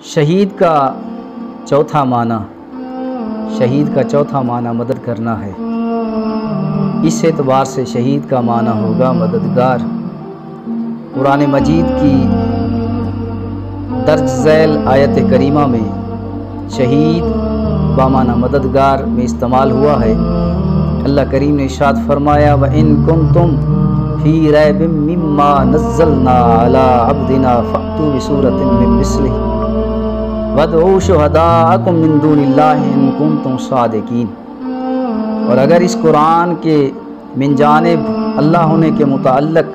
शहीद का चौथा माना मदद करना है। इस एतबार से शहीद का माना होगा मददगार। कुरान मजीद की दर्ज झैल आयत करीमा में शहीद बामाना मददगार में इस्तेमाल हुआ है। अल्लाह करीम ने इरशाद फरमाया, व इन कुंतुम फी रैबिम मिम्मा नज़्ज़लना अला अब्दिना फ़अतू बिसूरतिन मिन मिस्लिही वदऊ शुहदाअकुम मिन दूनिल्लाहि इन कुंतुम सादिकीन। और अगर इस कुरान के मिन जानिब अल्लाह होने के मुताल्लिक़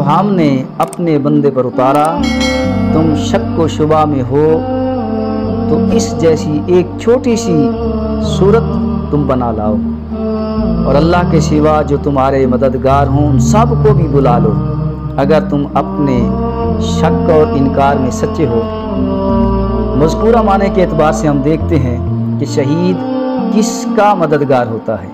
हमने अपने बंदे पर उतारा तुम शक व शुबा में हो तो इस जैसी एक छोटी सी सूरत तुम बना लाओ, और अल्लाह के सिवा जो तुम्हारे मददगार हों उन सब को भी बुला लो अगर तुम अपने शक और इनकार में सच्चे हो। मज़कूरा माने के एतबार से हम देखते हैं कि शहीद किसका मददगार होता है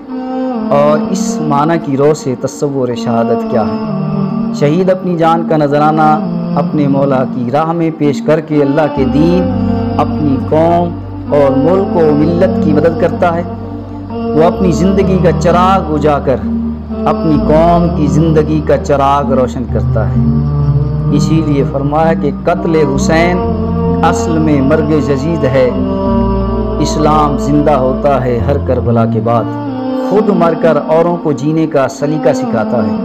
और इस माना की रो से तस्वुर शहादत क्या है। शहीद अपनी जान का नजराना अपने मौला की राह में पेश करके अल्लाह के दीन, अपनी कौम और मुल्क व मिल्लत की मदद करता है। वो अपनी ज़िंदगी का चिराग बुझाकर अपनी कौम की ज़िंदगी का चिराग रोशन करता है। इसीलिए फरमाया कि कत्ल हुसैन असल में मर्ग जदीद है, इस्लाम जिंदा होता है हर करबला के बाद। खुद मरकर औरों को जीने का सलीका सिखाता है।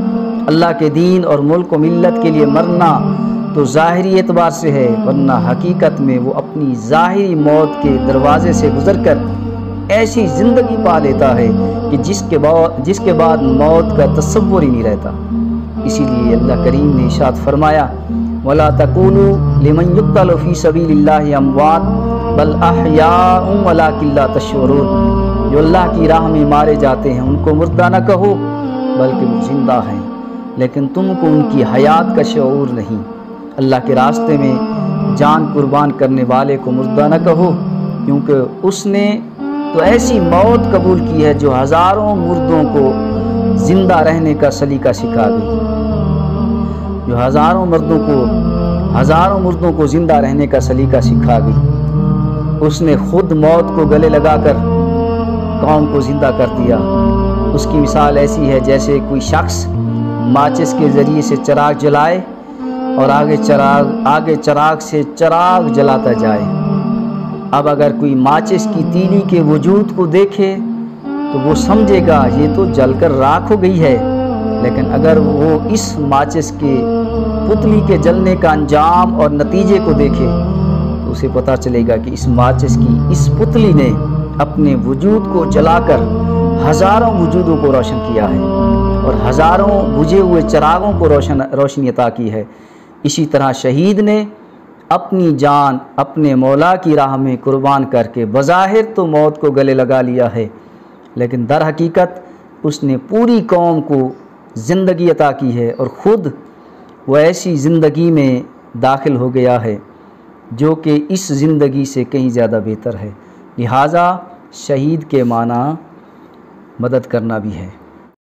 अल्लाह के दीन और मुल्क व मिल्लत के लिए मरना तो ज़ाहिरी एतबार से है, वरना हकीकत में वो अपनी ज़ाहिरी मौत के दरवाज़े से गुज़रकर ऐसी ज़िंदगी पा लेता है कि जिसके बाद मौत का तसव्वुर ही नहीं रहता। इसीलिए अल्लाह करीम ने इरशाद फरमाया, वला तकूलू लिमन युक़्तलु फ़ी सबीलिल्लाहि अमवात बल अहयाउम वलाकिन ला तशऊरून। जो अल्लाह की राह में मारे जाते हैं उनको मुर्दा न कहो बल्कि वो जिंदा हैं, लेकिन तुमको उनकी हयात का शऊर नहीं। अल्लाह के रास्ते में जान कुर्बान करने वाले को मुर्दा न कहो, क्योंकि उसने तो ऐसी मौत कबूल की है जो हज़ारों मुर्दों को ज़िंदा रहने का सलीका सिखा गई, जो हज़ारों मुर्दों को ज़िंदा रहने का सलीका सिखा गई। उसने खुद मौत को गले लगाकर कौम को ज़िंदा कर दिया। उसकी मिसाल ऐसी है जैसे कोई शख्स माचिस के ज़रिए से चिराग जलाए और आगे चिराग से चिराग जलाता जाए। अब अगर कोई माचिस की तीली के वजूद को देखे तो वो समझेगा ये तो जलकर राख हो गई है, लेकिन अगर वो इस माचिस के पुतली के जलने का अंजाम और नतीजे को देखे तो उसे पता चलेगा कि इस माचिस की इस पुतली ने अपने वजूद को जलाकर हज़ारों वजूदों को रोशन किया है और हज़ारों बुझे हुए चिरागों को रोशनी अता की है। इसी तरह शहीद ने अपनी जान अपने मौला की राह में कुर्बान करके बज़ाहिर तो मौत को गले लगा लिया है, लेकिन दर हकीकत उसने पूरी कौम को ज़िंदगी अता की है और ख़ुद वो ऐसी ज़िंदगी में दाखिल हो गया है जो कि इस ज़िंदगी से कहीं ज़्यादा बेहतर है। लिहाजा शहीद के माना मदद करना भी है।